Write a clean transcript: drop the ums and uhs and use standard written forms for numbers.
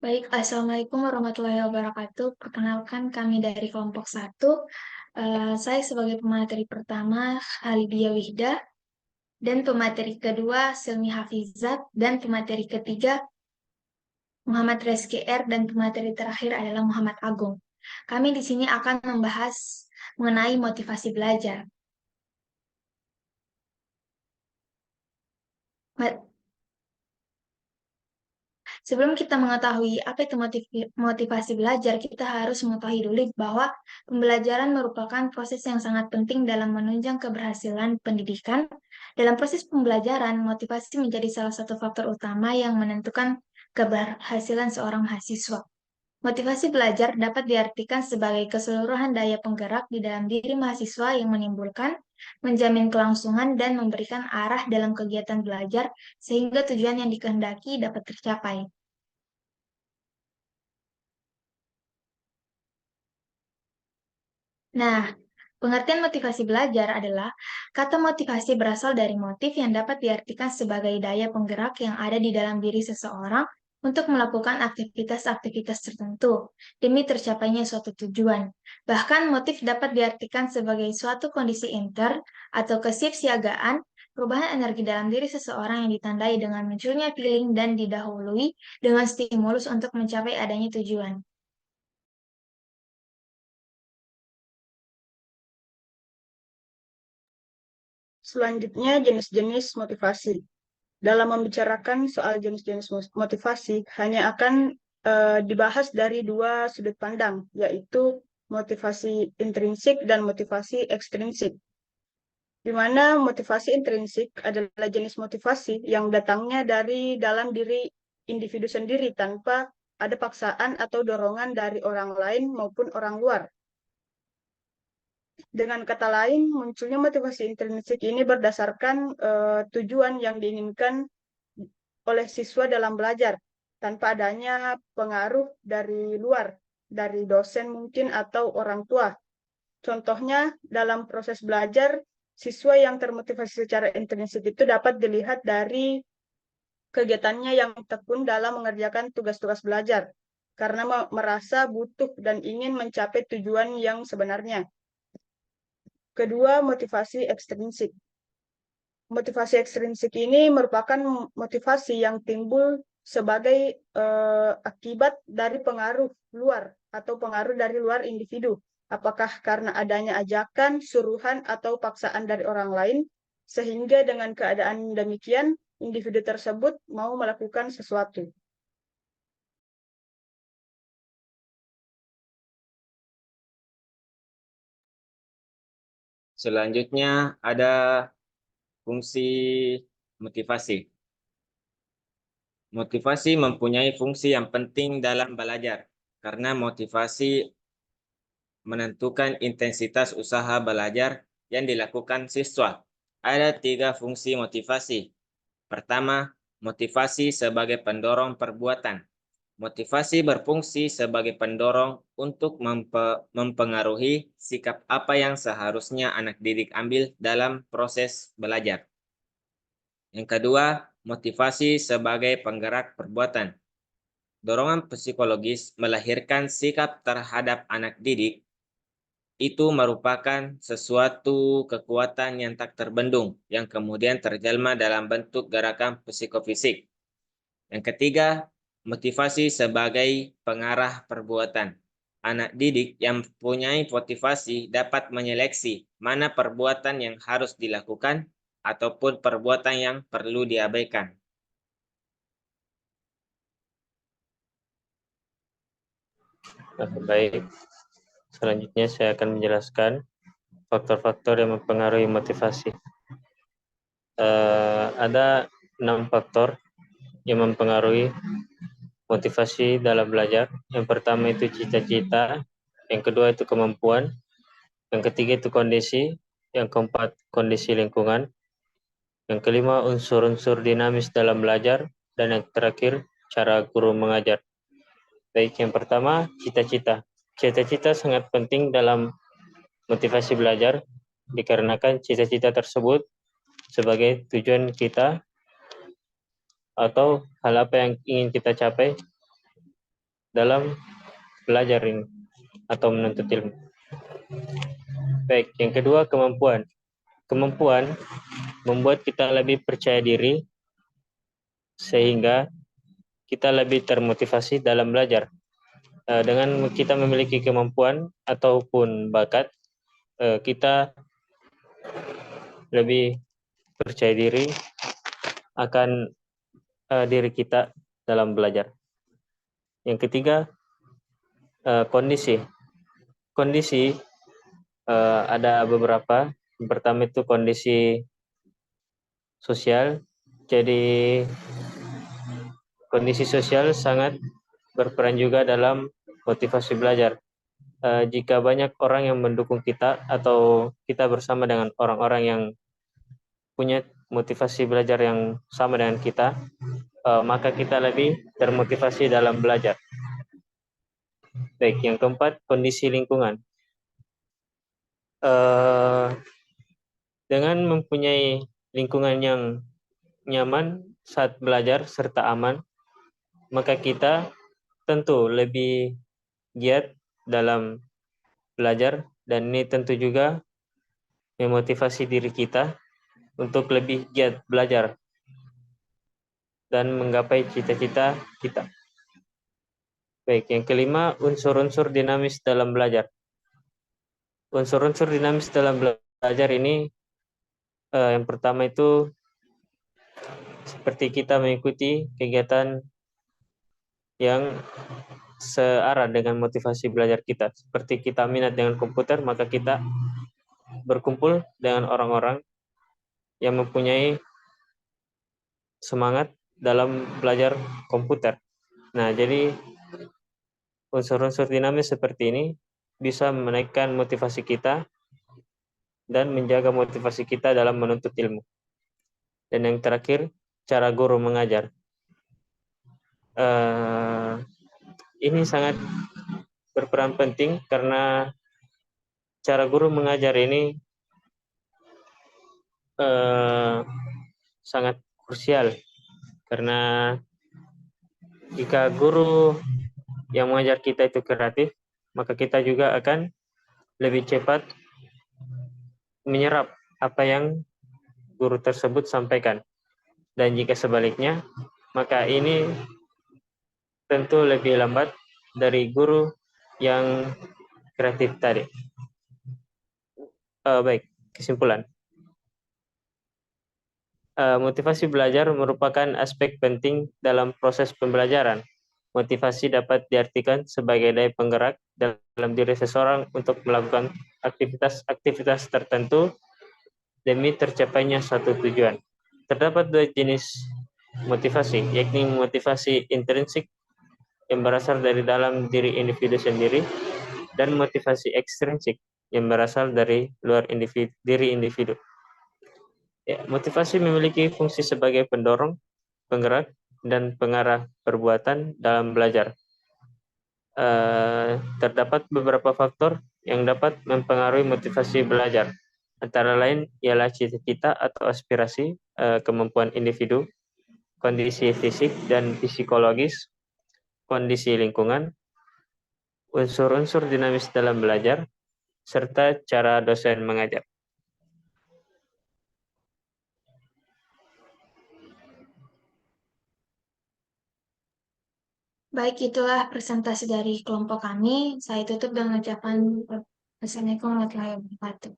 Baik, Assalamualaikum warahmatullahi wabarakatuh. Perkenalkan kami dari kelompok satu. Saya sebagai pemateri pertama Halidia Wihda, dan pemateri kedua Silmi Hafizat, dan pemateri ketiga Muhammad Reski R, dan pemateri terakhir adalah Muhammad Agung. Kami di sini akan membahas mengenai motivasi belajar. Sebelum kita mengetahui apa itu motivasi belajar, kita harus mengetahui dulu bahwa pembelajaran merupakan proses yang sangat penting dalam menunjang keberhasilan pendidikan. Dalam proses pembelajaran, motivasi menjadi salah satu faktor utama yang menentukan keberhasilan seorang mahasiswa. Motivasi belajar dapat diartikan sebagai keseluruhan daya penggerak di dalam diri mahasiswa yang menimbulkan, menjamin kelangsungan, dan memberikan arah dalam kegiatan belajar sehingga tujuan yang dikehendaki dapat tercapai. Nah, pengertian motivasi belajar adalah kata motivasi berasal dari motif yang dapat diartikan sebagai daya penggerak yang ada di dalam diri seseorang untuk melakukan aktivitas-aktivitas tertentu demi tercapainya suatu tujuan. Bahkan motif dapat diartikan sebagai suatu kondisi atau kesiapsiagaan, perubahan energi dalam diri seseorang yang ditandai dengan munculnya feeling dan didahului dengan stimulus untuk mencapai adanya tujuan. Selanjutnya, jenis-jenis motivasi. Dalam membicarakan soal jenis-jenis motivasi, hanya akan dibahas dari dua sudut pandang, yaitu motivasi intrinsik dan motivasi ekstrinsik. Di mana motivasi intrinsik adalah jenis motivasi yang datangnya dari dalam diri individu sendiri tanpa ada paksaan atau dorongan dari orang lain maupun orang luar. Dengan kata lain, munculnya motivasi intrinsik ini berdasarkan tujuan yang diinginkan oleh siswa dalam belajar, tanpa adanya pengaruh dari luar, dari dosen mungkin atau orang tua. Contohnya, dalam proses belajar, siswa yang termotivasi secara intrinsik itu dapat dilihat dari kegiatannya yang tekun dalam mengerjakan tugas-tugas belajar, karena merasa butuh dan ingin mencapai tujuan yang sebenarnya. Kedua, motivasi ekstrinsik. Motivasi ekstrinsik ini merupakan motivasi yang timbul sebagai akibat dari pengaruh luar atau pengaruh dari luar individu. Apakah karena adanya ajakan, suruhan, atau paksaan dari orang lain, sehingga dengan keadaan demikian, individu tersebut mau melakukan sesuatu. Selanjutnya ada fungsi motivasi. Motivasi mempunyai fungsi yang penting dalam belajar karena motivasi menentukan intensitas usaha belajar yang dilakukan siswa. Ada 3 fungsi motivasi. Pertama, motivasi sebagai pendorong perbuatan. Motivasi berfungsi sebagai pendorong untuk mempengaruhi sikap apa yang seharusnya anak didik ambil dalam proses belajar. Yang kedua, motivasi sebagai penggerak perbuatan. Dorongan psikologis melahirkan sikap terhadap anak didik itu merupakan sesuatu kekuatan yang tak terbendung yang kemudian terjelma dalam bentuk gerakan psikofisik. Yang ketiga, motivasi sebagai pengarah perbuatan. Anak didik yang mempunyai motivasi dapat menyeleksi mana perbuatan yang harus dilakukan ataupun perbuatan yang perlu diabaikan. Baik, selanjutnya saya akan menjelaskan faktor-faktor yang mempengaruhi motivasi. Ada 6 faktor yang mempengaruhi motivasi dalam belajar. Yang pertama itu cita-cita, yang kedua itu kemampuan, yang ketiga itu kondisi, yang keempat kondisi lingkungan, yang kelima unsur-unsur dinamis dalam belajar, dan yang terakhir cara guru mengajar. Baik, yang pertama cita-cita. Cita-cita sangat penting dalam motivasi belajar dikarenakan cita-cita tersebut sebagai tujuan kita atau hal apa yang ingin kita capai dalam belajar ini atau menuntut ilmu. Baik, yang kedua kemampuan. Kemampuan membuat kita lebih percaya diri sehingga kita lebih termotivasi dalam belajar. Dengan kita memiliki kemampuan ataupun bakat, kita lebih percaya diri akan diri kita dalam belajar. Yang ketiga, kondisi. Kondisi ada beberapa. Yang pertama itu kondisi sosial. Jadi kondisi sosial sangat berperan juga dalam motivasi belajar. Jika banyak orang yang mendukung kita atau kita bersama dengan orang-orang yang punya motivasi belajar yang sama dengan kita, maka kita lebih termotivasi dalam belajar. Baik, yang keempat, kondisi lingkungan. Dengan mempunyai lingkungan yang nyaman saat belajar serta aman, maka kita tentu lebih giat dalam belajar, dan ini tentu juga memotivasi diri kita untuk lebih giat belajar dan menggapai cita-cita kita. Baik, yang kelima, unsur-unsur dinamis dalam belajar. Unsur-unsur dinamis dalam belajar ini yang pertama itu seperti kita mengikuti kegiatan yang searah dengan motivasi belajar kita. Seperti kita minat dengan komputer, maka kita berkumpul dengan orang-orang yang mempunyai semangat dalam belajar komputer. Nah, jadi unsur-unsur dinamis seperti ini bisa menaikkan motivasi kita dan menjaga motivasi kita dalam menuntut ilmu. Dan yang terakhir, cara guru mengajar. Ini sangat berperan penting karena cara guru mengajar ini sangat krusial, karena jika guru yang mengajar kita itu kreatif, maka kita juga akan lebih cepat menyerap apa yang guru tersebut sampaikan. Dan jika sebaliknya, maka ini tentu lebih lambat dari guru yang kreatif tadi. Baik, kesimpulan. Motivasi belajar merupakan aspek penting dalam proses pembelajaran. Motivasi dapat diartikan sebagai daya penggerak dalam diri seseorang untuk melakukan aktivitas-aktivitas tertentu demi tercapainya suatu tujuan. Terdapat dua jenis motivasi, yakni motivasi intrinsik yang berasal dari dalam diri individu sendiri dan motivasi ekstrinsik yang berasal dari luar diri individu. Ya, motivasi memiliki fungsi sebagai pendorong, penggerak, dan pengarah perbuatan dalam belajar. Terdapat beberapa faktor yang dapat mempengaruhi motivasi belajar. Antara lain ialah cita-cita atau aspirasi, kemampuan individu, kondisi fisik dan psikologis, kondisi lingkungan, unsur-unsur dinamis dalam belajar, serta cara dosen mengajar. Baik, itulah presentasi dari kelompok kami. Saya tutup dengan ucapan Assalamualaikum warahmatullahi wabarakatuh.